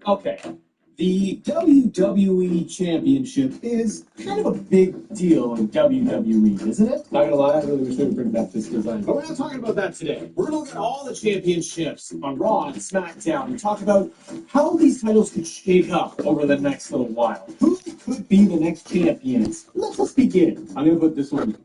Okay, the WWE Championship is kind of a big deal in WWE, isn't it? Not gonna lie, I really wish we would bring back this design. But we're not talking about that today. We're going to look at all the championships on Raw and SmackDown and talk about how these titles could shake up over the next little while. Who could be the next champions? Let's begin. I'm gonna put this one.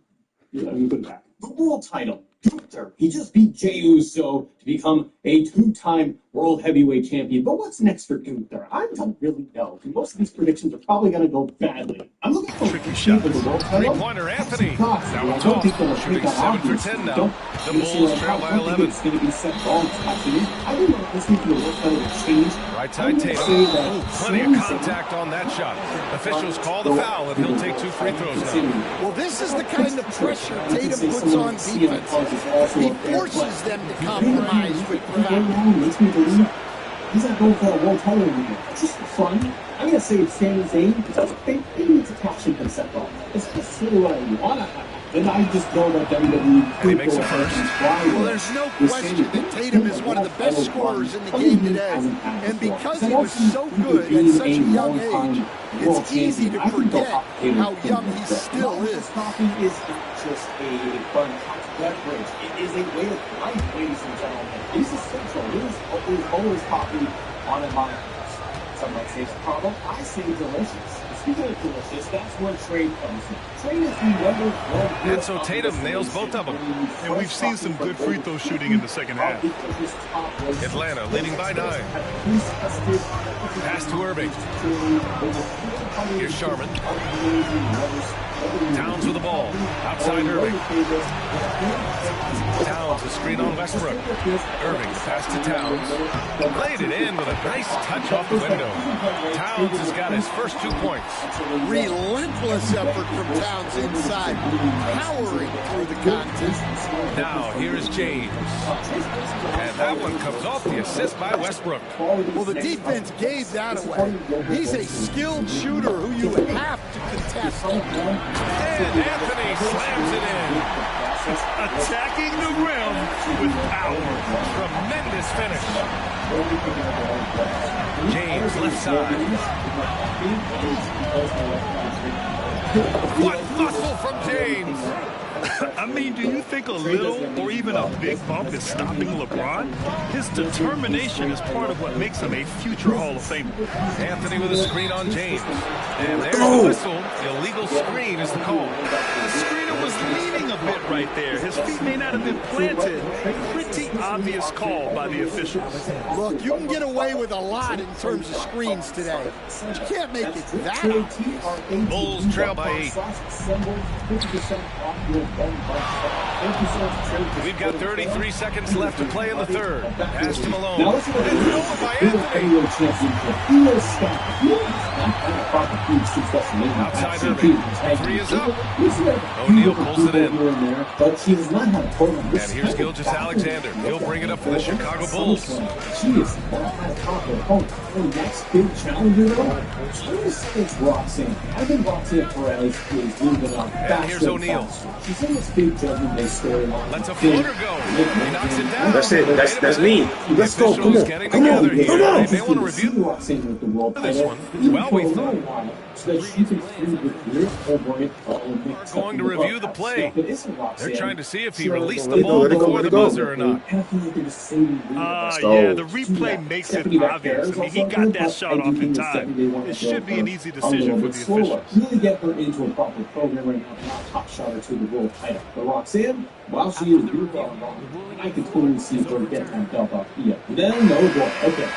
Yeah, I'm gonna put it back. The world title. Gunther. He just beat Jey Uso to become a two-time world heavyweight champion. But what's next for Gunther? I don't really know. Most of these predictions are probably going to go badly. I'm looking for tricky shot. The world title. Three-pointer, Anthony. Gosh, Now I it's don't off. think they'll Shooting take that 7 for obvious. 10 now. Don't The you see Bulls trail by I don't think 11. it's going to be Seth Rollins touching it. I didn't know this week the world title would change. Right side Tatum. Plenty of contact on that shot. Officials call the foul, and he'll take 2 free throws now. Well, this is the kind of pressure Tatum puts on defense. He forces them to compromise with gravity. Makes me believe he's not going for a world title anymore. Just for fun. I'm going to say it's Sami Zayn because they need to catch him in Seth Rollins. It's just really what I want. And I just know that WWE... And he makes it first. Well, there's no question that Tatum is one of the best scorers in the game today. And because he was so good at such a young age, it's easy to forget how young he still is. Coffee is not just a fun beverage. It is a way of life, ladies and gentlemen. It is essential. It is always coffee on a mind. Some might say it's a problem. I say delicious. Speaking of delicious, that's where trade comes in. Trade is the weather. And so Tatum nails both of them. And we've seen some good free throw shooting in the second half. Atlanta leading by 9. Pass to Irving. Here's Sharman. Towns with the ball. Outside Irving. Towns a screen on Westbrook. Irving pass to Towns. Laid it in with a nice touch off the window. Towns has got his first 2 points. Relentless effort from Towns inside, powering through the contest. Now here's James. And that one comes off the assist by Westbrook. Well, the defense gave that away. He's a skilled shooter who you have to contest. And Anthony slams it in. Attacking the rim with power. Tremendous finish. James left side. What muscle from James? I mean, do you think a little or even a big bump is stopping LeBron? His determination is part of what makes him a future Hall of Famer. Anthony with a screen on James. And there's the whistle. Illegal screen is the call. The screener was leaning a bit right there. His feet may not have been planted. Pretty obvious call by the officials. Look, you can get away with a lot in terms of screens today. You can't make it that obvious. Bulls trail by 8. We've got 33 seconds left to play in the third. Pass to Malone. Now listen to this. By Anthony. Outside Irving. 3 is up. O'Neal pulls it in. But she does not have a total. And here's Gilgeous-Alexander. He'll bring it up for the Chicago Bulls. She is not confident. The next big challenger, though, it's Roxanne. I think Roxanne Perez is moving up faster. And here's O'Neal. She's in this big Judgment Day storyline. Lets a floater go. He knocks it down. That's it. That's me. Let's go. Come on. Getting Come together on. here. Come on. They may want to review Roxanne with the world this title. one. Well, we thought. So that she can feud with your Olympic Going to review the play. They're trying to see if he released the Let ball it go, before let the it go. buzzer or not. Yeah, the replay makes it obvious. I mean, he got that shot off in time. It should be an easy decision for the officials. Really get her into a proper program right now, not top shot her to the world title. But Roxanne, while she is beautiful and wrong, I can totally see her getting that belt off here. Then no goal. Okay.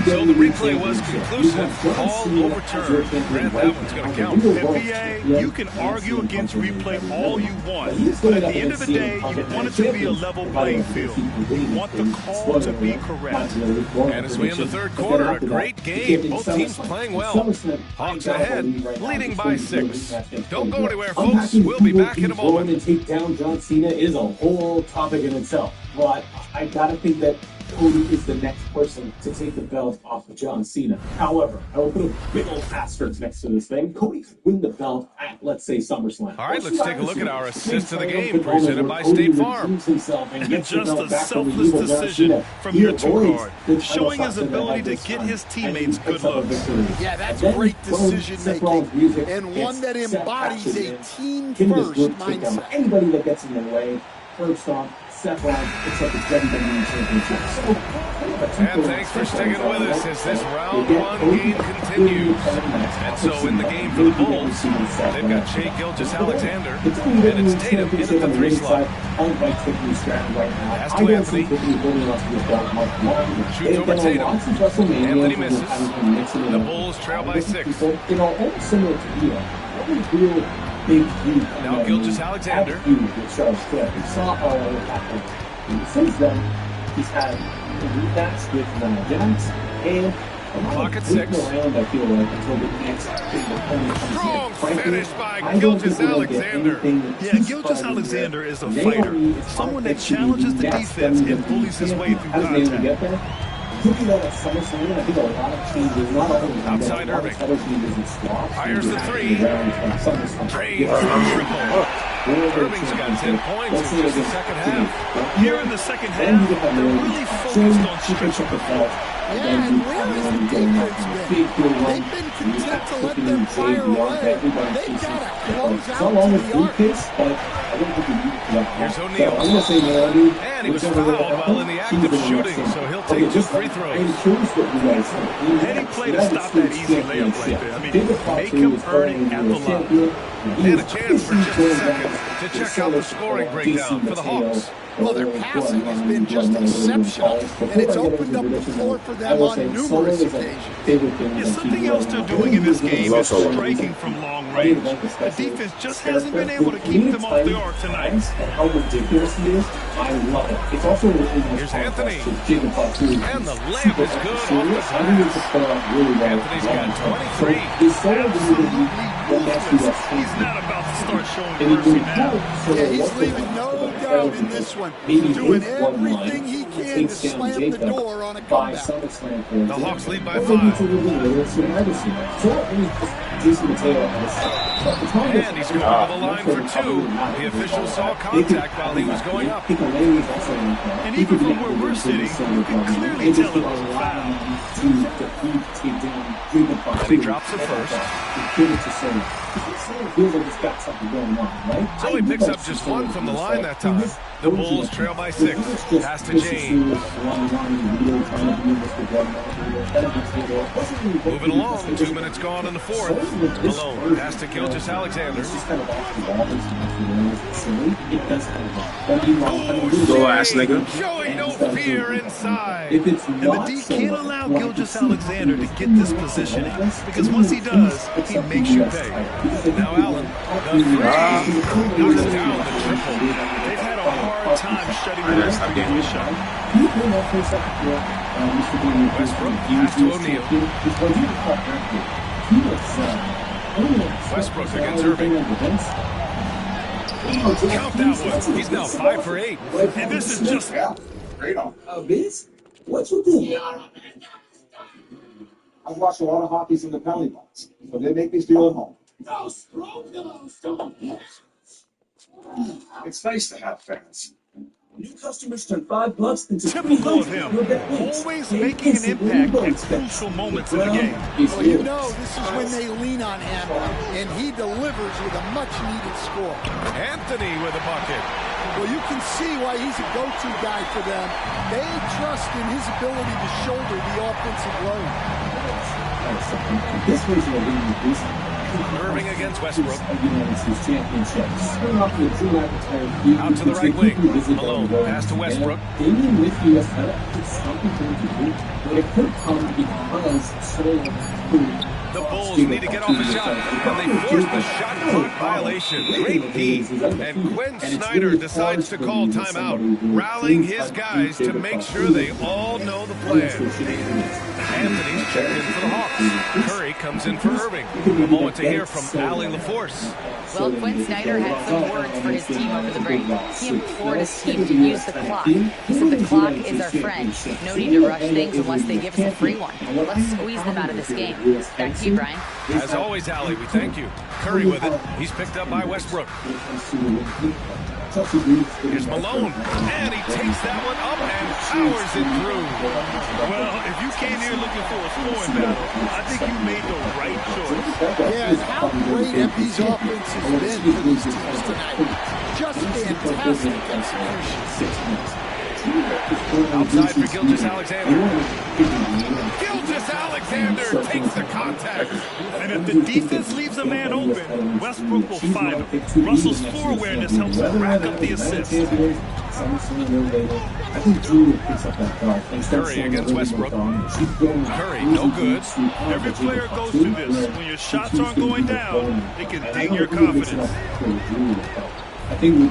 So the replay was conclusive. All overturned. Grant, that one's going to count. NBA, you can argue against replay all you want, but at the end of the day, you want it to be a level playing field. You want the call to be correct. And as we in the third quarter, a great game. Both teams playing well. Hawks ahead, leading by 6. Don't go anywhere, folks. We'll be back in a moment. And take down John Cena is a whole topic in itself. But I gotta think that Cody is the next person to take the belt off of John Cena. However, I will put a big old asterisk next to this thing. Cody could win the belt at, let's say, SummerSlam. All right, let's take a look at our assist to the game presented by State Farm. Just a selfless decision from your tour guard, showing his ability to get his teammates good looks. Yeah, that's great decision-making, and one that embodies a team-first mindset. Anybody that gets in the way, first off, Seth Rollins picks up the WWE Championship. And thanks for sticking with us as this round one game continues. And so in the game for the Bulls, they've got Shai Gilgeous-Alexander, and it's Tatum in at the 3 slot. Pass to Anthony. Shoots over Tatum. Anthony misses. The Bulls trail by 6. Almost similar to Dio. Now Gilgeous-Alexander. Since then, he's had a rematch with Jax and clock at 6. I feel like until the next big opponent comes Strong in. finish by Gilgeous-Alexander. Yeah, Gilgeous-Alexander is a fighter, someone that challenges the defense and bullies his way through contact. Looking at SummerSlam, I think a lot of changes, not only outside Irving. Fires the 3. Drains for a triple. Irving's got 10 points in just the second half. Here in the second half, they're really focused on stretching the floor. Yeah, and where has the defense been? They've been content to let them fire away. They've got to close out to the arc. Here's O'Neal. And he was fouled while in the act of shooting, so he'll take 2 free throws. Any play to stop that easy layup right there. I mean, make him earn it at the line. And a chance for just a second to check out the scoring breakdown for the Hawks. Well, their passing has been just exceptional, and it's opened up the floor for them on numerous occasions. Yeah, something else they're doing in this game is striking from long range. The defense just hasn't been able to keep them off the arc tonight. How ridiculous he is, I love it. It's also here's Anthony. And the layup is good off the glass. Anthony's got 23. He's not about to start showing mercy now. Yeah, he's leaving no doubt in this one. Doing everything he can to slam the door on a comeback. The Hawks lead by 5. And he's going to the line for 2. The official saw contact while he was going up. And even from where we're sitting, you can clearly tell it was a foul. And he drops the first. So he picks up just 1 from the line that time. The Bulls trail by 6. Pass to James. Moving along. 2 minutes gone in the 4th. Malone. Pass to Gilgeous-Alexander. Go ass nigga. Showing no fear inside. And the D can't allow Gilgeous-Alexander to get this positioning, because once he does, he makes you pay. Now Allen. The 3. Knocks down the triple. They've had a hard time shutting down this shot. Westbrook. Pass to O'Neal. Westbrook against Irving. Count that one. He's now 5 for 8. And this is just... Biz? What's with this? I've watched a lot of hockeys in the penalty box, so they make me feel at home. It's nice to have fans. New customers turn $5 into typical of him, always making an impact at crucial moments in the game. Well, you know, this is when they lean on him, and he delivers with a much-needed score. Anthony with a bucket. Well, you can see why he's a go-to guy for them. They trust in his ability to shoulder the offensive load. This was a lead. Irving against Westbrook. Out to the right wing. Malone. Pass to Westbrook. The Bulls need to get off a shot, and they force the shot clock violation. Great D. And Quinn Snyder decides to call timeout, rallying his guys to make sure they all know the plan. Anthony's checked in for the Hawks. Curry comes in for Irving. A moment to hear from Allie LaForce. Well, Quinn Snyder had some words for his team over the break. He implored his team to use the clock. He said the clock is our friend. No need to rush things unless they give us a free one. Let's squeeze them out of this game. Back to you, Brian. As always, Allie, we thank you. Curry with it. He's picked up by Westbrook. Here's Malone, and he takes that one up and powers it through. Well, if you came here looking for a scoring battle, I think you made the right choice. Yeah, and how great MP's offense has been for these teams tonight. Just fantastic execution. Outside for Gilgeous-Alexander. Gilgeous-Alexander takes the contact. And if the defense leaves a man open, Westbrook will find him. Russell's floor awareness helps rack up the assists. Curry against Westbrook. Curry, no good. Every player goes through this. When your shots aren't going down, they can ding your confidence. I think we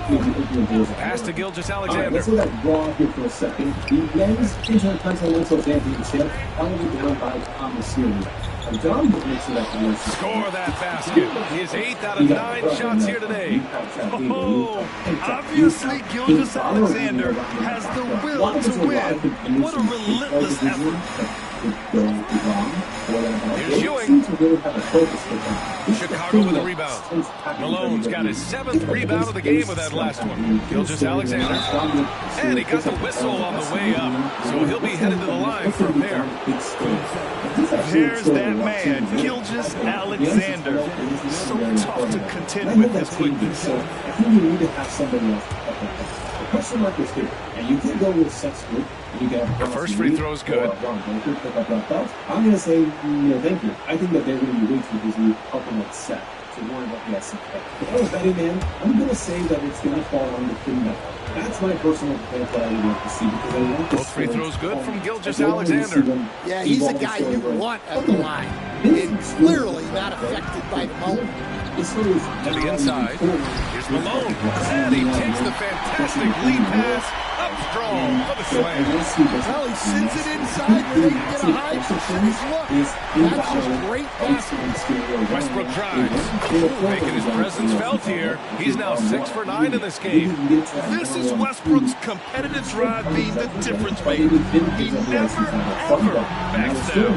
pass to Gilgeous-Alexander. Let's let that Bron here for a second. The men's Intercontinental Championship held down by Thomas here. And John will make sure that score that basket. His 8th out of 9 shots here today. Oh, obviously Gilgeous-Alexander has the will to win. What a relentless effort. Here's Ewing. Chicago with a rebound. Malone's got his 7th rebound of the game with that last one. Gilgeous-Alexander. And he got the whistle on the way up. So he'll be headed to the line for a pair. There's that man, Gilgeous-Alexander. So tough to contend with his quickness. I think you need to have somebody else. The question mark is here. And you can go with Sexton. The first free throw is good. I'm going to say, thank you. I think that they're going to be way too busy helping that set to worry about the SGA. If I was betting man, I'm going to say that it's going to fall on the thin metal. That's my personal plan that I would like to see because I want both free throws good from Gilgeous-Alexander. Yeah, he's a guy you want at the line. And clearly not affected by the moment. To the inside. Here's Malone. And he takes the fantastic lead pass up strong for the slam. Well, he sends it inside where they can get a high percentage look. That's just great passing. Westbrook drives. Making his presence felt here. He's now 6 for 9 in this game. This is Westbrook's competitive drive being the difference maker. He never, ever backs down.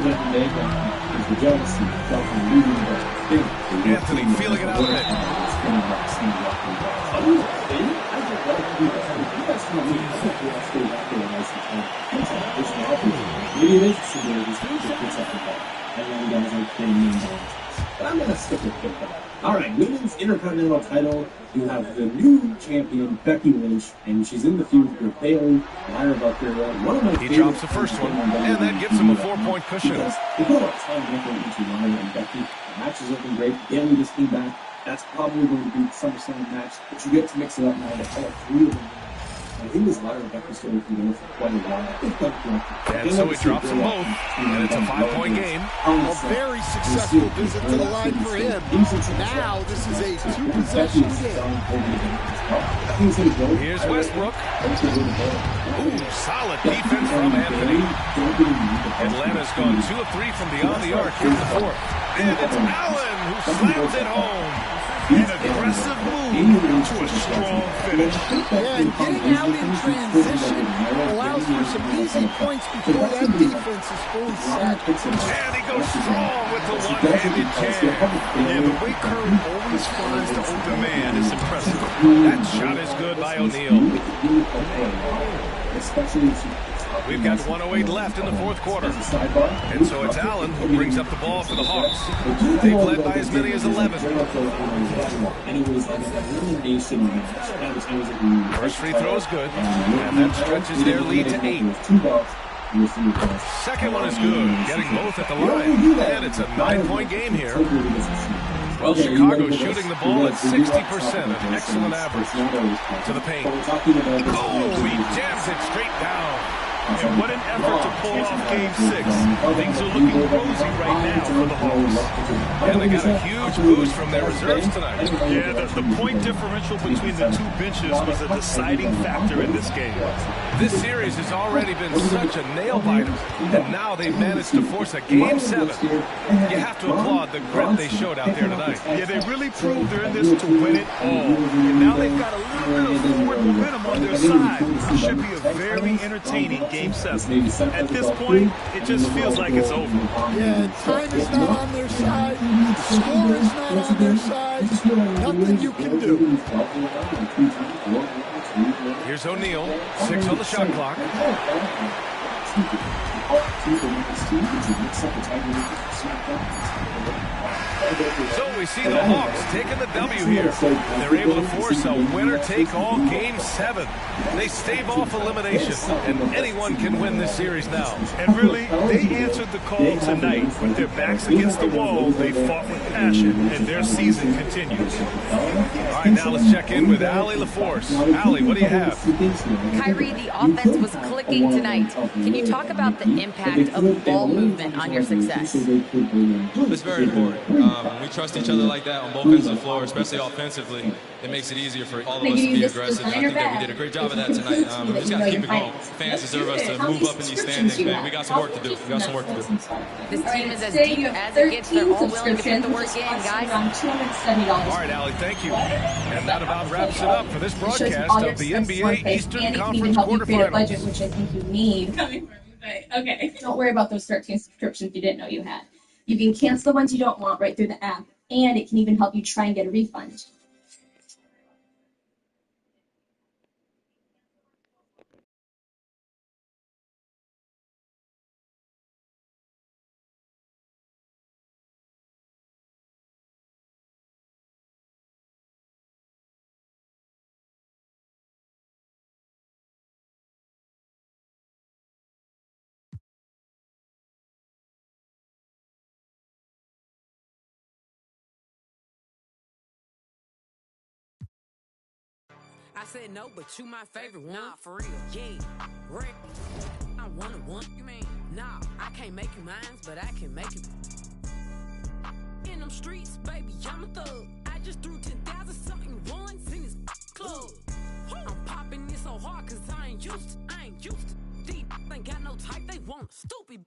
Anthony feeling it out of it. But I'm going to stick with it. All right, women's Intercontinental title. You have the new champion, Becky Lynch, and she's in the feud with Bailey, Lyra Bucker. One of my he drops the first one, and that gives him a 4-point cushion. They put a lot of time into Lyra and Becky. The match is looking great. Bailey just came back. That's probably going to be the SummerSlam match, but you get to mix it up now. All 3 of them. I think this Lyra Bucker story can go for quite a while. And so he drops them both, and it's a 5-point game. A very successful visit to the line for him. Now this is a 2-possession game. Here's Westbrook. Ooh, solid defense from Anthony. Atlanta's gone 2 of 3 from beyond the arc. Here's the 4th. And it's Allen who slams it home. An aggressive move to a strong finish. Yeah, and getting out in transition allows for some easy points before that defense is fully set. And he goes strong with the one-handed jam. Yeah, the way Curry always finds the open man is impressive. That shot is good by O'Neal. We've got 1:08 left in the 4th quarter. And so it's Allen who brings up the ball for the Hawks. They've led by as many as 11. First free throw is good, and that stretches their lead to 8. Second one is good, getting both at the line. And it's a 9-point game here. Well, Chicago's shooting the ball at 60%, an excellent average. To the paint. Oh, he jams it straight down. And what an effort to pull off Game 6. Things are looking rosy right now for the Hawks. And they got a huge boost from their reserves tonight. Yeah, the point differential between the two benches was a deciding factor in this game. This series has already been such a nail-biter, and now they've managed to force a Game 7. You have to applaud the grit they showed out there tonight. Yeah, they really proved they're in this to win it all. And now they've got a little bit of forward momentum on their side. It should be a very entertaining Game 7. At this point, it just feels like it's over. Yeah, time is not on their side. The score is not on their side. Nothing you can do. Here's O'Neal, 6 on the shot clock. So we see the Hawks taking the W here. They're able to force a winner-take-all Game 7. They stave off elimination, and anyone can win this series now. And really, they answered the call tonight. With their backs against the wall, they fought with passion, and their season continues. All right, now let's check in with Allie LaForce. Allie, what do you have? Kyrie, the offense was clicking tonight. Can you talk about the impact of ball movement on your success? It's very important. When we trust each other like that on both ends of the floor, especially offensively, it makes it easier for all of us to be aggressive. And I think that we did a great job of that tonight. We just got to keep it going. Fans deserve us to move up in these standings, man. We got some work to do. This team is as deep as it gets. They're all willing to put the work in, guys. All right, Allie, thank you. And that about wraps it up for this broadcast of the NBA Eastern Conference quarterfinals. Budget, which I think you need. Okay. Don't worry about those 13 subscriptions you didn't know you had. You can cancel the ones you don't want right through the app, and it can even help you try and get a refund. I said no, but you my favorite one. Nah, for real. Yeah. Rick. I wanna one. You mean? Nah, I can't make you mine, but I can make you. In them streets, baby, I'm a thug. I just threw 10,000 something ones in this club. I'm popping this so hard cause I ain't used to. Deep ain't got no type, they want stupid.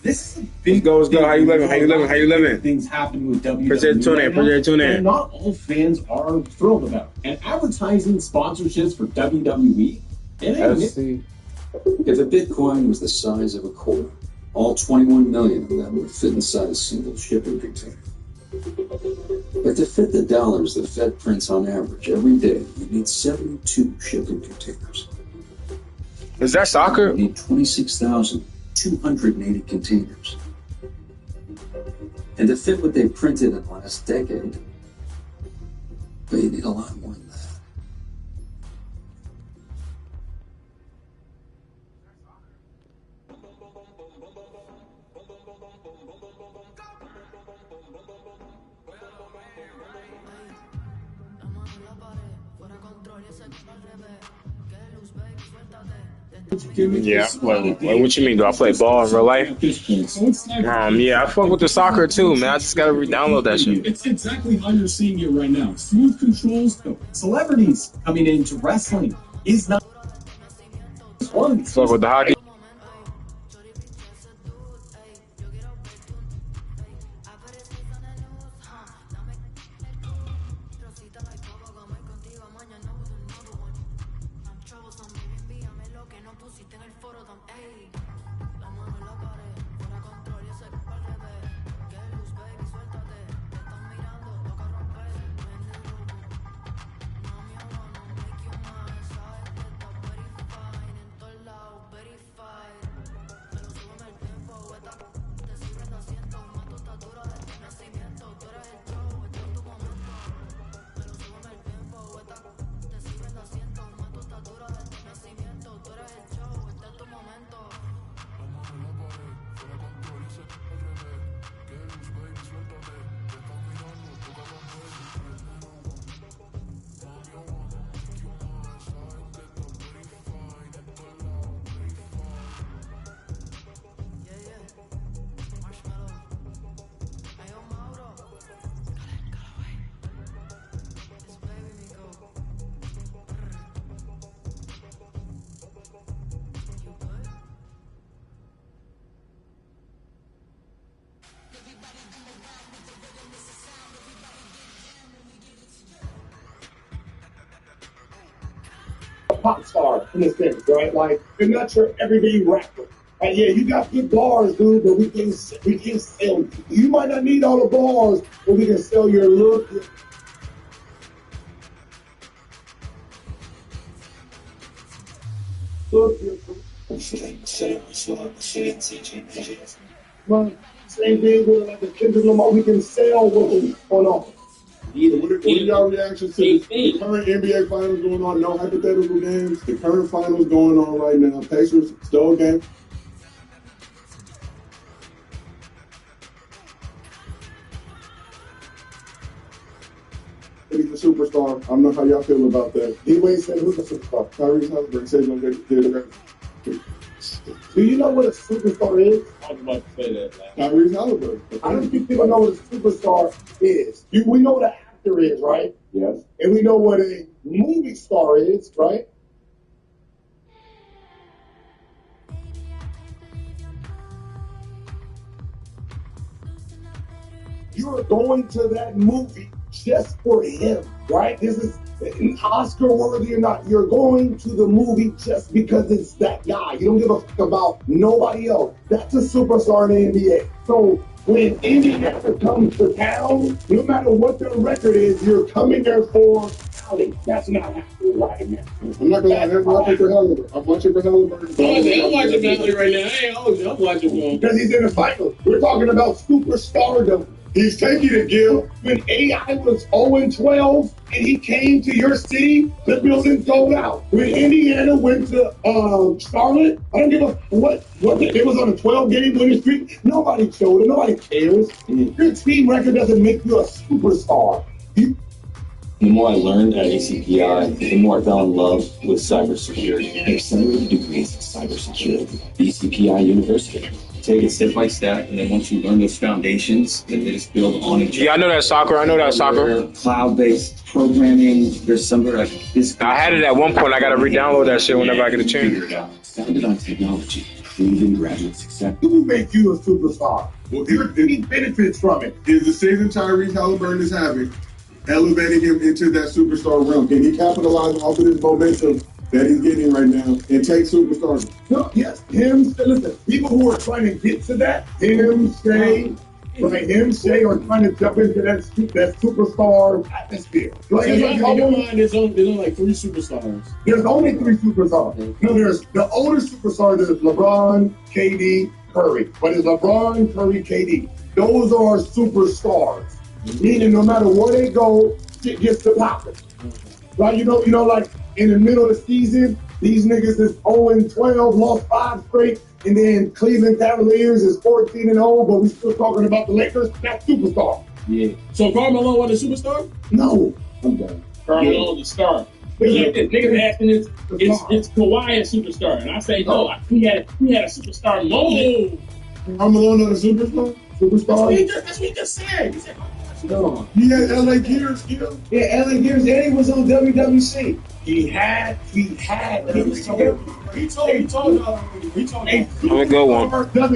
This is a big. Let's go. How you living? How you living? How you living? Things happen with WWE. Appreciate tune in. And not all fans are thrilled about. And advertising sponsorships for WWE. If a Bitcoin was the size of a quarter, all 21 million of them would fit inside a single shipping container. But to fit the dollars the Fed prints on average every day, you need 72 shipping containers. Is that soccer? You need 26,280 containers. And to fit what they printed in the last decade, well, you need a lot more than that. Yeah. What you mean? Do I play ball in real life? Yeah, I fuck with the soccer too, man. I just gotta re-download that shit. It's exactly how you're seeing it right now. Smooth controls. Celebrities coming into wrestling is not one. Fuck with the hockey. Pop star in this thing, right? Like, you're not your everyday rapper. Like, yeah, you got good bars, dude, but we can sell. You might not need all the bars, but we can sell your look. Well, same thing with like the Kendrick Lamar. We can sell what's going on. What are y'all reactions to the current NBA finals going on? No hypothetical games. The current finals going on right now. Pacers still a game. He's a superstar. I don't know how y'all feel about that. D-Wade said who's a superstar? Tyrese Halliburton said he's going to get it. Do you know what a superstar is? I was about to say that. Tyrese Halliburton. I don't think people know what a superstar is. We know what an actor is, right? Yes. And we know what a movie star is, right? You're going to that movie just for him, right? This is Oscar worthy or not. You're going to the movie just because it's that guy. You don't give a fuck about nobody else. That's a superstar in the NBA. So when Indiana comes to town, no matter what their record is, you're coming there for outing. That's not happening right now. I'm not gonna lie, I'm watching for Halliburton. I'm watching for Halliburton. I'm watching Valley right now. I'm watching for him. Because he's in the finals. We're talking about superstardom. He's taking it, Gil. When AI was 0-12 and he came to your city, the building sold out. When Indiana went to Charlotte, I don't give a what it was on a 12-game winning streak. Nobody showed it. Nobody cares. Your team record doesn't make you a superstar. The more I learned at ACPI, the more I fell in love with cybersecurity. There's 70 degrees of cybersecurity. ACPI University. Take it step by step, and then once you learn those foundations, then they just build on each other. Yeah, I know that soccer. Cloud-based programming. There's somewhere like this. I had it at one point. I got to re-download that shit whenever I get a chance. Founded on technology. achieving graduate success. Who make you a superstar? Well, he benefits from it. Is the season Tyrese Halliburton is having elevating him into that superstar realm? Can he capitalize off of this momentum that he's getting right now and take superstars? No, yes, listen, people who are trying to get to that, Shay are trying to jump into that superstar atmosphere. Like, in your mind, there's only like 3 superstars. There's only 3 superstars. No, there's the older superstars. There's LeBron, KD, Curry. But it's LeBron, Curry, KD. Those are superstars. Meaning, no matter where they go, shit gets to popping. Right? You know, like in the middle of the season, these niggas is 0-12, lost 5 straight, and then Cleveland Cavaliers is 14-0, but we still talking about the Lakers. That's superstar. Yeah. So Karl Malone was a superstar? No. I'm done. Karl Malone was a star. Niggas asking is Kawhi a superstar? And I say no. We had a superstar moment. Karl Malone not a superstar? Superstar? That's what he just said. He said, no. He had LA Gears, you know? Yeah, LA Gears, and he was on WWC. He had. He told y'all. Have a good one.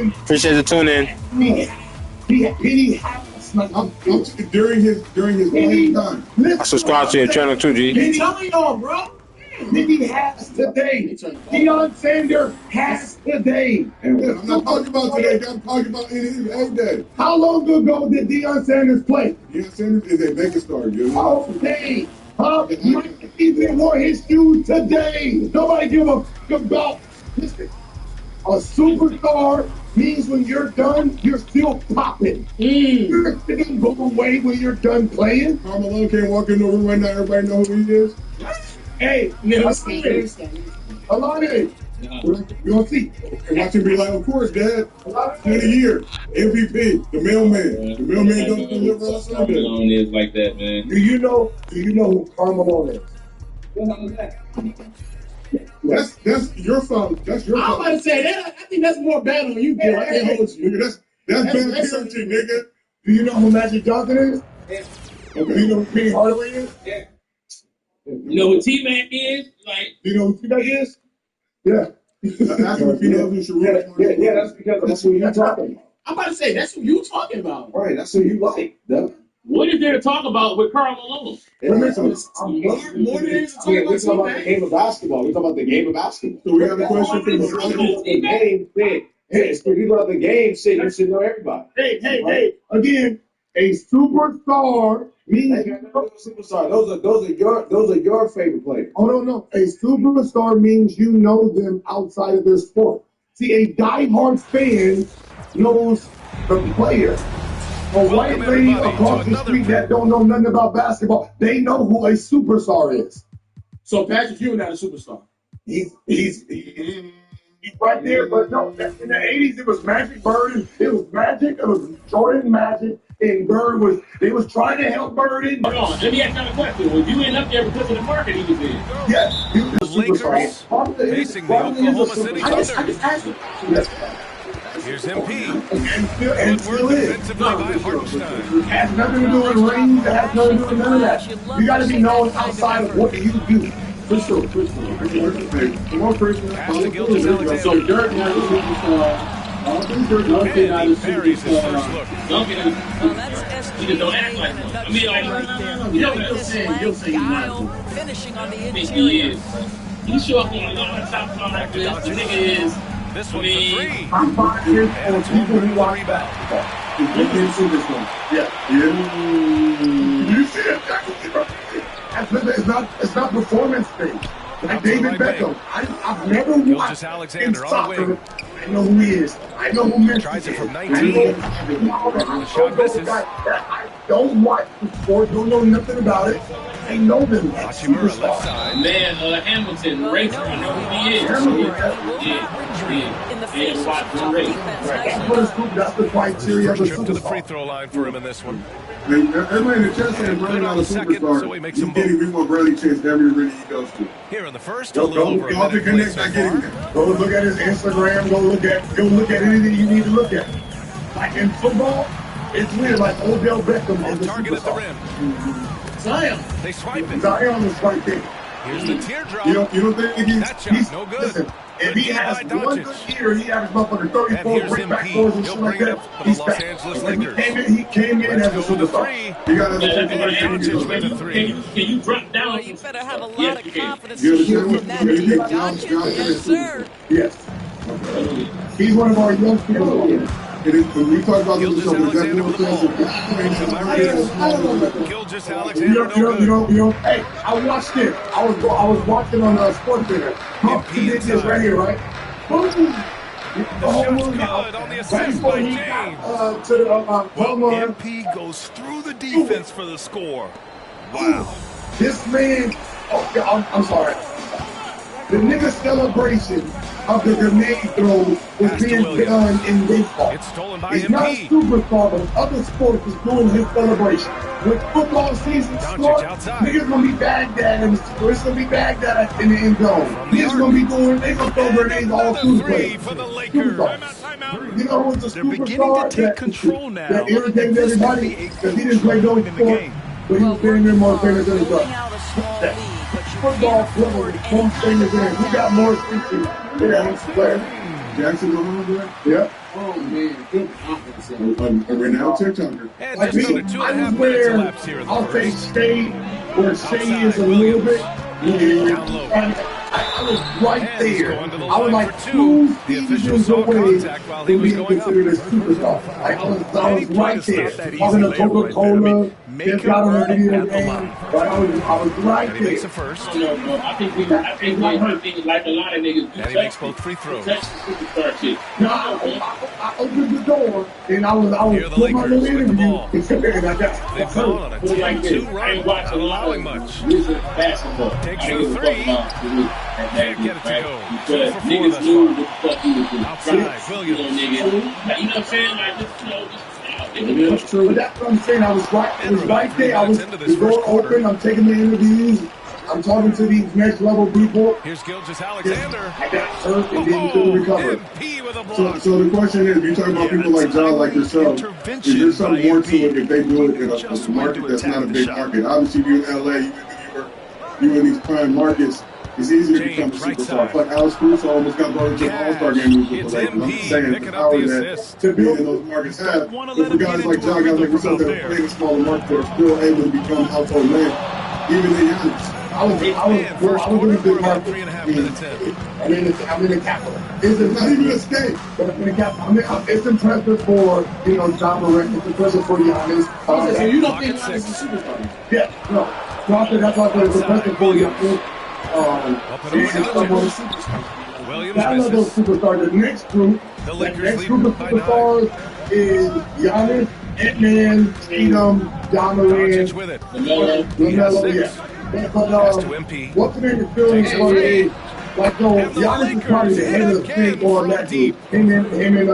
Appreciate the tune in. He had during his playing time. I subscribe to your channel too, G. He's telling y'all, bro. He has today. Deion Sanders has today. I'm not talking about today. I'm talking about in his heyday. How long ago did Deion Sanders play? Deion Sanders is a megastar, dude. Okay. Mike even wore his shoes today. Nobody give a about. Listen, a superstar means when you're done, you're still popping. You're still go away when you're done playing. Karl Malone can't walk in the room right now. Everybody know who he is. Hey, a lot of it. You're gonna see. And watch him be like, of course, Dad. 20 years. MVP. The mailman. The mailman don't deliver on Sunday. Karl Malone is like that, man. Do you know who Karl Malone is? That's your fault. That's your fault. I'm about to say that. I think that's more bad on you, Bill. I can't hold you. That's bad parenting, nigga. Do you know who Magic Johnson is? Okay. Do you know who Penny Hardaway is? Yeah. You know who T-Mac is? Like, do you know who T-Mac is? Yeah. That's what he knows who Sharif is. Yeah, that's because that's who you're talking about. I'm about to say, that's who you talking about. Right, that's who you like, though. What is there to talk about with Karl Malone? We're talking about the game of basketball. We're talking about the game of basketball. So we have a question for the game. Hey, if you love the game, you should know everybody. Hey. Again, a superstar means superstar. Those are your favorite players. Oh no. A superstar means you know them outside of their sport. See, a diehard fan knows the player. A white lady across the street that don't know nothing about basketball, they know who a superstar is. So Patrick Ewing not a superstar. He's right there, but no. In the 80s, it was Magic Bird. It was Magic. It was Jordan Magic. And Bird they was trying to help Bird in. Hold on, let me ask you a question. Was you in up there because of the market he was in? Yes. The Lakers facing the Oklahoma City Thunder. I just asked you. Yes. Here's MP. And still is. Defensively by Hartenstein. Has nothing to do with rings. It has nothing to do with none of that. You got to be known outside of what you do. For sure. So Dirk has a superstar. And buries his first look. He just don't act like one. I mean, like, you'll say he's not. Finishing on the I mean, he is. He show up on a lot of top five like this. The nigga is. This one for three. I'm fine for people who watch basketball. Yeah. You see it? It's not performance based. Like David Beckham. I've never watched in soccer. I know who he is. I know who Messi is. Tries it from 19. The shot misses. I don't watch the sport. Don't know nothing about it. I know them. Hachimura left side. Man, Hamilton, the racer. I know who he is. That's the criteria of a Trip to the free superstar. throw line for him in this one. Everybody in the chat saying Bradley not a superstar. So he makes He's them getting me more Bradley chance every arena he goes to. Here in the first, a little over a Go minute played so Go look at his Instagram. Go look at anything you need to look at. Like in football, it's weird. Like Odell Beckham is a target at the superstar. rim. Zion. They swipe it. Zion is right there. Here's the teardrop. You don't think That shot, no good. Listen, If he has one good year, he averaged up under 34 break back scores and shit like that. He's back. He came in as a superstar. You got to Can you drop down? Well, you better have a lot of confidence to shoot from that deep. Yes, sir. Yes. He's one of our young people. When we talk about this, hey, I watched it. I was watching on Sports Center. He did this right here, right? The shot's good on the assist by James. MP goes through the defense for the score. Wow. This man, I'm sorry. The nigga celebration of the grenade throw was being done in baseball. It's stolen by He's not a superstar, but other sports is doing his celebration. When football season starts, niggas gonna be Baghdad and it's gonna be Baghdad in the end zone. Niggas gonna be doing, they gonna throw grenades all through the place. For the Lakers. You know what's a They're beginning to take control now. That irritates everybody because he didn't play no sport, but he was standing there more famous than his brother. Football player, more famous than him. He got more attention than his player. Jackson Mahomes, yeah. Oh man, good confidence. A renowned TikToker. I was where I'll say Shea, where Shea is a little bit. I was right there. I was like 2 seasons away from being considered a superstar. I was right there. Talking to Coca-Cola, just got on the video game, but I was right there. Makes a first. No, I think we like a lot of niggas. And he makes both free throws. Superstar shit. No, I opened the door and I was putting my little interview. And I got on a 10-2 run. I ain't watching Allowing much. basketball. Takes the three. Can't get it to go. Because 2 for 4 niggas thus knew far. what the fuck he was doing. Outside, Williams. You know what I'm saying? Like, just That's true. But that's what I'm saying. I was right there. I was the door open. I'm taking the interviews. I'm talking to these next level people. Here's Gilgeous-Alexander. I got hurt and didn't recover. So the question is, you talk about people like John, like yourself. Is there something more to it if they do it in a market that's not a big market? Obviously, if you're in LA, you in these prime markets. It's easy to become a superstar. Like Alex Caruso almost got brought into the All-Star game with the Lakers. I'm just saying the power that to be in those markets have. But for guys like John, guys like yourself that are playing in smaller markets that are still able to become household names, even the youngest. I was in a big market. I'm in the capital. It's not even a state, but I'm in the capital. It's impressive for, John Morant. It's impressive for Giannis. So you don't think Giannis is a superstar? Yeah, no. That's why it's impressive for Giannis. Williams that level of superstar. The next group, the next group of superstars is Giannis, Ant-Man, Tatum, John Morant, LaMelo, yeah. But what's the name of feeling for me? Like, Giannis is probably the head of the thing on that group. Him and Ant-Man.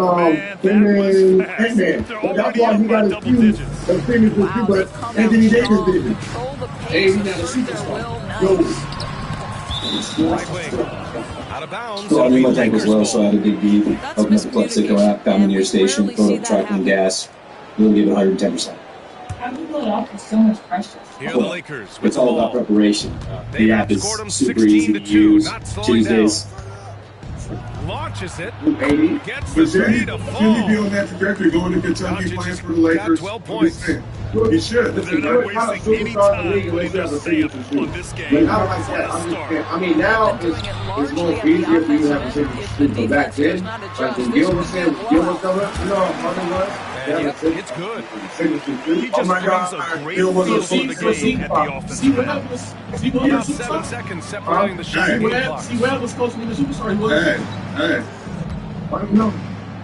But that's why he got his few as famous as people that Anthony Davis did. Hey, he's not a superstar. Right wing. Out of bounds. So I mean, my tank was low, so I had a big beat. Opened up the Plexico app, found me near station, filled up tracking gas. We'll give it 110%. How do you build up with so much pressure? Here are the Lakers. It's all about preparation. The app is super easy to use. Tuesdays. Launches it. 80. Gets the three to fall. Should he be on that trajectory going to Kentucky playing for the Lakers? 12 points. He should. They're not wasting any time putting their stamp on this game. But not like that. I mean, now it's more easier for you to have a different street. But back then, like when Gil was saying, Gil was coming up, It's good. He just brings a great feel to the game at the offensive end. About 7 seconds separating the shot. See what was supposed to be the superstar. He was. Hey.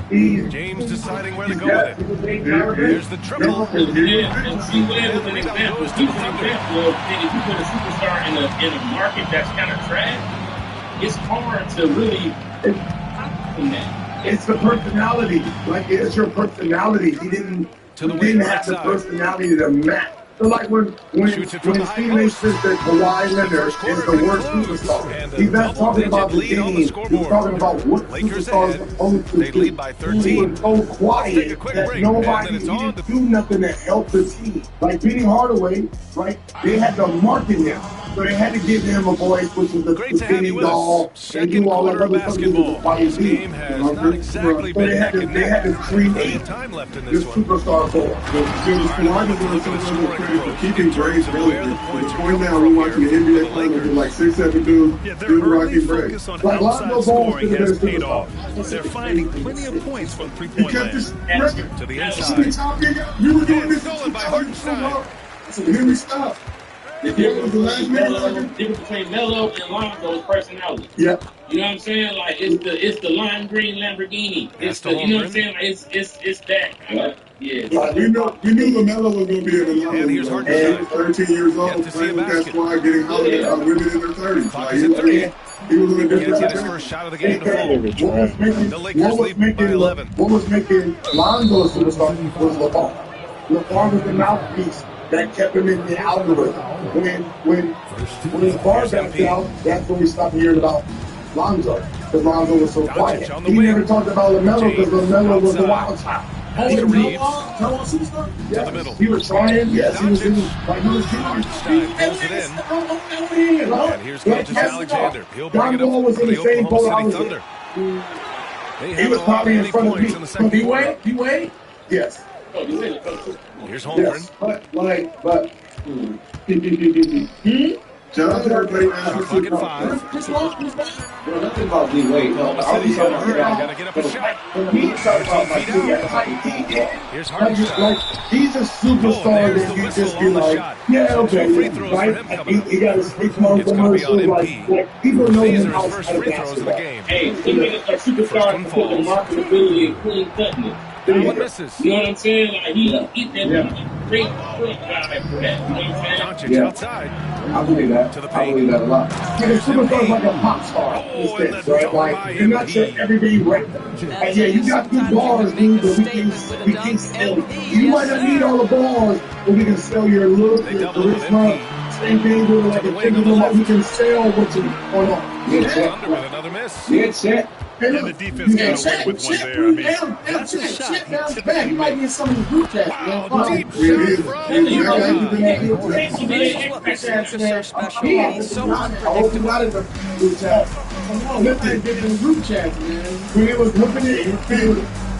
James deciding where to go with it. Here's the triple. And see what was an example. He's an example of if you put a superstar in a market that's kind of trash, it's hard to really from that. It's the personality. Like, it's your personality. He didn't have the personality to match So like when Stephen A. Smith said Kawhi Leonard is the worst superstar, he's not talking about the game. He's talking about what superstars are supposed to do. He was so quiet that nobody didn't do nothing to help the team. Like Penny Hardaway, right? They had to market him. So they had to give him a voice, which is the Penny doll, and do all that other stuff. This game has not exactly been neck and neck. They had to create time left in this superstar for keeping Braves relevant. To the point now, we're watching the NBA finals with like 6-7 dudes doing Rocky Braves. Like outside scoring has paid off. They're finding plenty of points from three-point land. To the inside. You were doing this so here we stop. The difference between Melo and Lonzo's personality. Yeah. You know what I'm saying? Like it's the lime green Lamborghini. It's the, you know what I'm saying? Like it's that. Yeah. Like we knew LaMelo was going to be in the line. Here's Harden. 13 years old, playing with that squad, getting hollered at women in their 30s. Like, he was in a different his first shot of the game to fall. The Lakers lead by 11. What was making Lonzo superstar was LeBron. LeBron was the mouthpiece that kept him in the algorithm. When LeBron backed out, that's when we stopped hearing about Lonzo. Because Lonzo was so quiet. He never talked about LaMelo because LaMelo was the wild child. Yes, he was trying. Yes, he was doing. Like he was doing. Pulls it in. And here's Gilgeous Alexander. He'll bring it up was for in the the same boat I Oklahoma was City in. Thunder. He was probably in front of me. In the second quarter. He weighed? Yes. Here's Holmgren. Shout out to everybody. Clock at 5. Bro, nothing about D Wade. City's got to hurry. Got to get up a shot. Here's Harden. He's a superstar that you just be like, yeah, okay, right? He got his big commercial, like people know him outside of basketball. Hey, he made a superstar because of marketability and clean cutting. Misses. You know what I'm saying? Like he's great guy for that. You know what I'm saying? Doncic outside. I believe that. To the I paint. believe that a lot. Yeah, the superstar's like a pop star. Right? Like you're not your everyday rapper. And yeah, you got good bars, dude, but we can sell. You might not need all the bars, but we can sell your look, your charisma. Same thing with like a thing we can sell what you going on. Thunder with another miss. Yeah, check. And the defense got away with one there. I mean, that's a shot. He might get some of the group chat. Wow, deep shot from I hope you got it in the group chat. Look at different group chats, man. When it was looking at you,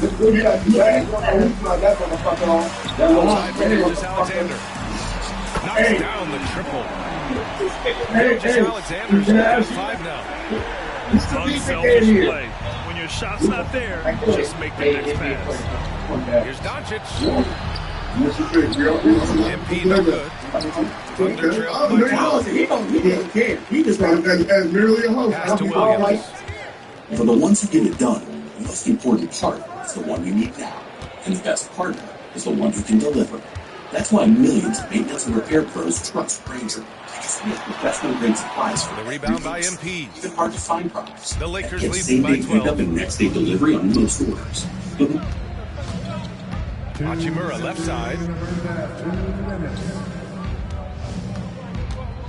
the group chat, that motherfucker on. Gilgeous Alexander knocks down the triple. Gilgeous Alexander's at 5 now. unselfish play. When your shot's not there, just make the next pass. Here's Doncic. MP no good. Thunder trail by 2. He just as merely a host. Pass to Williams. For the ones who get it done, the most important part is the one you need now. And the best partner is the one who can deliver. That's why millions of maintenance and repair pros trust Grainger. We have professional grade supplies for the rebound by MP. Even hard to find products. The Lakers lead by 12. Pickup and next day delivery on most orders. Hachimura left side.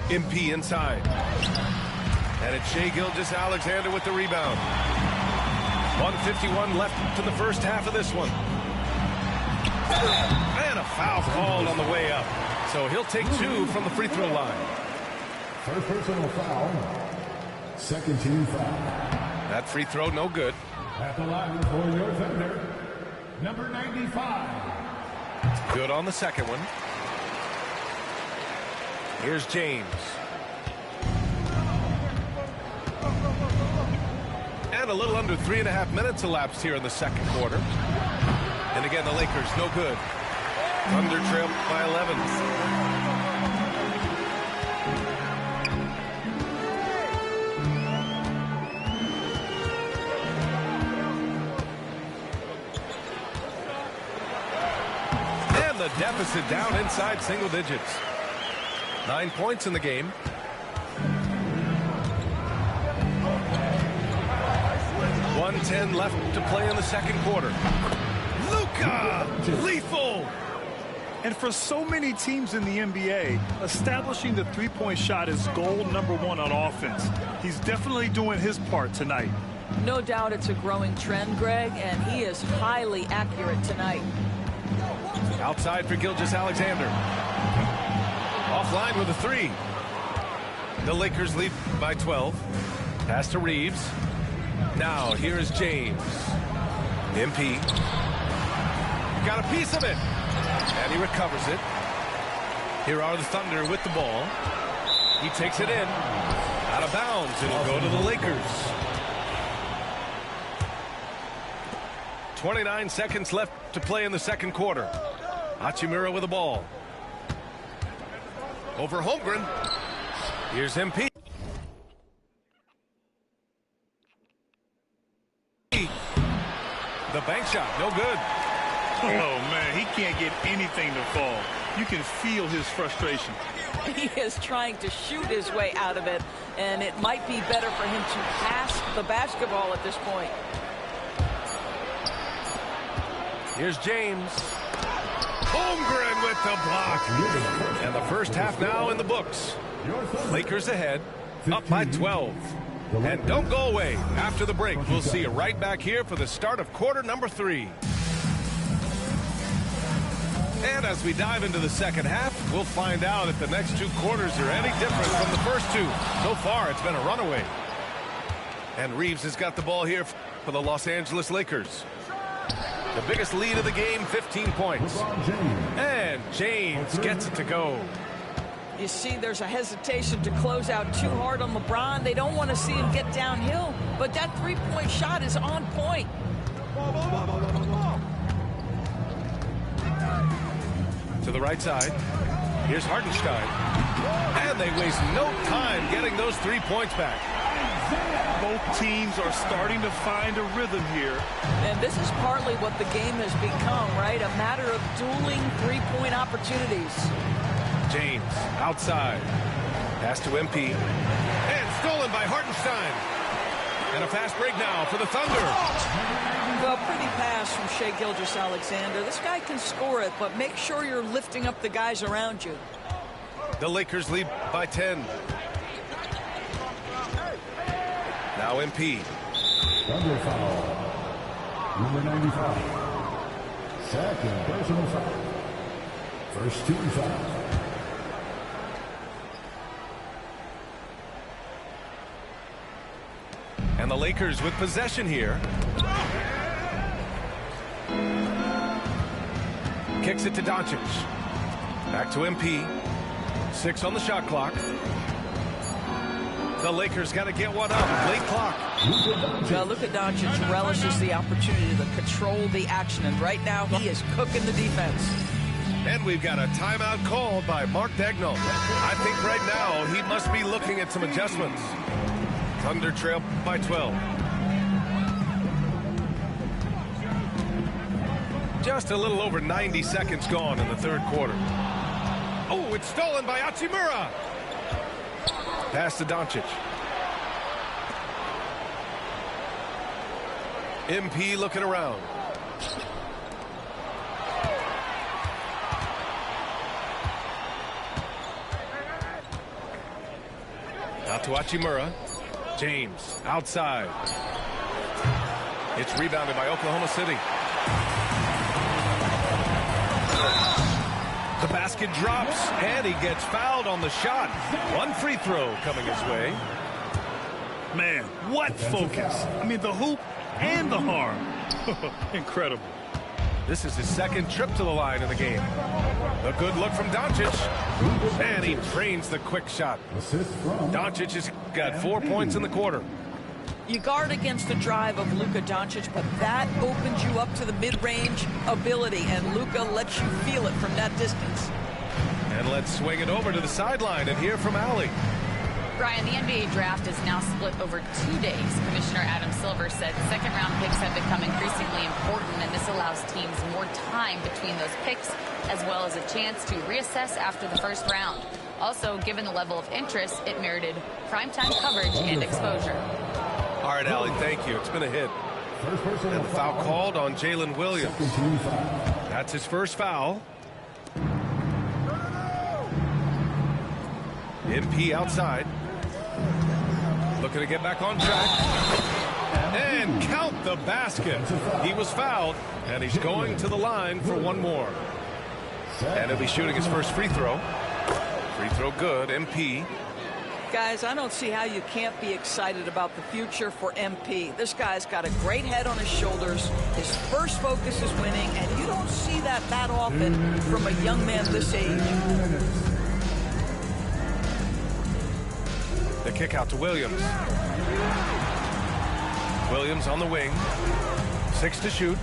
MP inside. And it's Shai Gilgeous Alexander with the rebound. 1:51 left to the first half of this one. And a foul called on the way up. So he'll take 2 from the free throw line. First personal foul. Second team foul. That free throw no good. At the line for your Thunder, number 95. Good on the second one. Here's James. And a little under 3.5 minutes elapsed here in the second quarter. And again, the Lakers no good. Thunder trail by 11. And the deficit down inside single digits. 9 points in the game. .110 left to play in the second quarter. Luka, lethal. And for so many teams in the NBA, establishing the three-point shot is goal #1 on offense. He's definitely doing his part tonight. No doubt it's a growing trend, Greg, and he is highly accurate tonight. Outside for Gilgeous-Alexander. Offline with a 3. The Lakers lead by 12. Pass to Reeves. Now here is James. MP. Got a piece of it. And he recovers it. Here are the Thunder with the ball. He takes it in. Out of bounds. It'll go to the Lakers. 29 seconds left to play in the second quarter. Hachimura with the ball. Over Holmgren. Here's MP. The bank shot, no good. Oh, man, he can't get anything to fall. You can feel his frustration. He is trying to shoot his way out of it, and it might be better for him to pass the basketball at this point. Here's James. Holmgren with the block. And the first half now in the books. Lakers ahead, up by 12. And don't go away. After the break, we'll see you right back here for the start of quarter number 3. And as we dive into the second half, we'll find out if the next 2 quarters are any different from the first 2. So far, it's been a runaway. And Reeves has got the ball here for the Los Angeles Lakers. The biggest lead of the game, 15 points. And James gets it to go. You see, there's a hesitation to close out too hard on LeBron. They don't want to see him get downhill, but that three-point shot is on point. To the right side. Here's Hartenstein. And they waste no time getting those 3 points back. Both teams are starting to find a rhythm here. And this is partly what the game has become, right? A matter of dueling three-point opportunities. James outside. Pass to MP. And stolen by Hartenstein. And a fast break now for the Thunder. Well, pretty pass from Shai Gilgeous-Alexander. This guy can score it, but make sure you're lifting up the guys around you. The Lakers lead by 10. Now MP. Thunder foul. Number 95. Second personal foul. First team foul. And the Lakers with possession here. Kicks it to Doncic. Back to MP. 6 on the shot clock. The Lakers got to get one up. Late clock. Well, Luka Doncic relishes the opportunity to control the action, and right now he is cooking the defense. And we've got a timeout called by Mark Daigneault. I think right now he must be looking at some adjustments. Thunder trail by 12. Just a little over 90 seconds gone in the third quarter. Oh, it's stolen by Hachimura. Pass to Doncic. MP looking around. Out to Hachimura. James outside. It's rebounded by Oklahoma City. The basket drops, and he gets fouled on the shot. One free throw coming his way. Man, what focus. I mean, the hoop and the harm. Incredible. This is his second trip to the line in the game. A good look from Doncic. And he drains the quick shot. Doncic has got 4 points in the quarter. You guard against the drive of Luka Doncic, but that opens you up to the mid-range ability, and Luka lets you feel it from that distance. And let's swing it over to the sideline and hear from Allie. Brian, the NBA draft is now split over 2 days. Commissioner Adam Silver said second-round picks have become increasingly important, and this allows teams more time between those picks, as well as a chance to reassess after the first round. Also, given the level of interest, it merited primetime coverage and exposure. All right, Allie, thank you. It's been a hit. And the foul called on Jalen Williams. That's his first foul. MP outside. Looking to get back on track. And count the basket. He was fouled, and he's going to the line for one more. And he'll be shooting his first free throw. Free throw good, MP. Guys, I don't see how you can't be excited about the future for MP. This guy's got a great head on his shoulders. His first focus is winning, and you don't see that often from a young man this age. The kick out to Williams. Williams on the wing. 6 to shoot.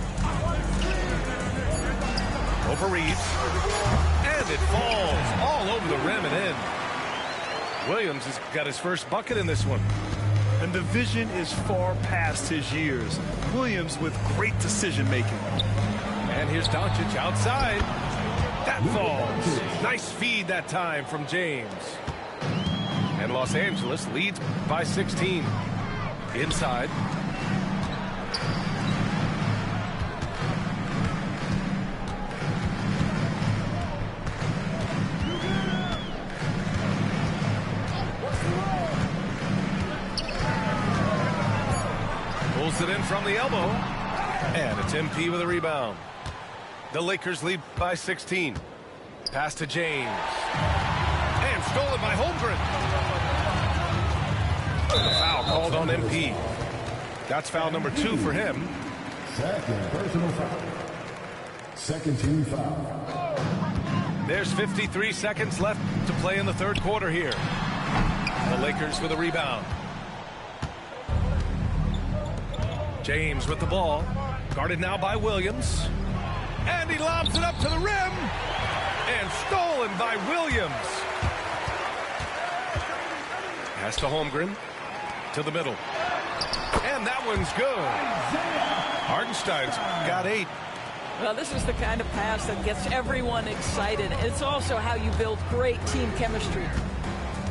Over Reeves. And it falls all over the rim and in. Williams has got his first bucket in this one. And the vision is far past his years. Williams with great decision making. And here's Doncic outside. That falls. Nice feed that time from James. And Los Angeles leads by 16. Inside. Pulls it in from the elbow. And it's MP with a rebound. The Lakers lead by 16. Pass to James. And stolen by Holmgren. The foul called on MP. That's foul number 2 for him. Second personal foul. Second team foul. There's 53 seconds left to play in the third quarter here. The Lakers with a rebound. James with the ball. Guarded now by Williams. And he lobs it up to the rim. And stolen by Williams. Pass to Holmgren. To the middle. And that one's good. Hartenstein's got 8. Well, this is the kind of pass that gets everyone excited. It's also how you build great team chemistry.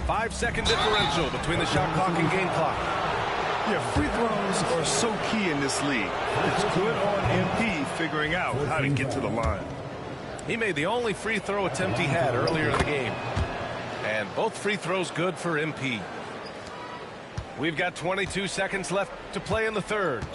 5-second differential between the shot clock and game clock. Yeah, free throws are so key in this league. It's good on MP figuring out how to get to the line. He made the only free throw attempt he had earlier in the game. And both free throws good for MP. We've got 22 seconds left to play in the third.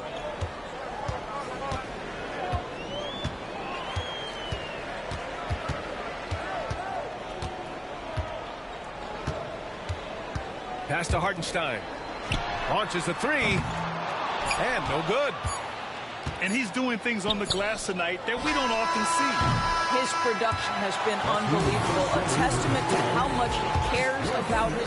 Pass to Hartenstein. Launches a 3. And no good. And he's doing things on the glass tonight that we don't often see. His production has been unbelievable. A testament to how much he cares about his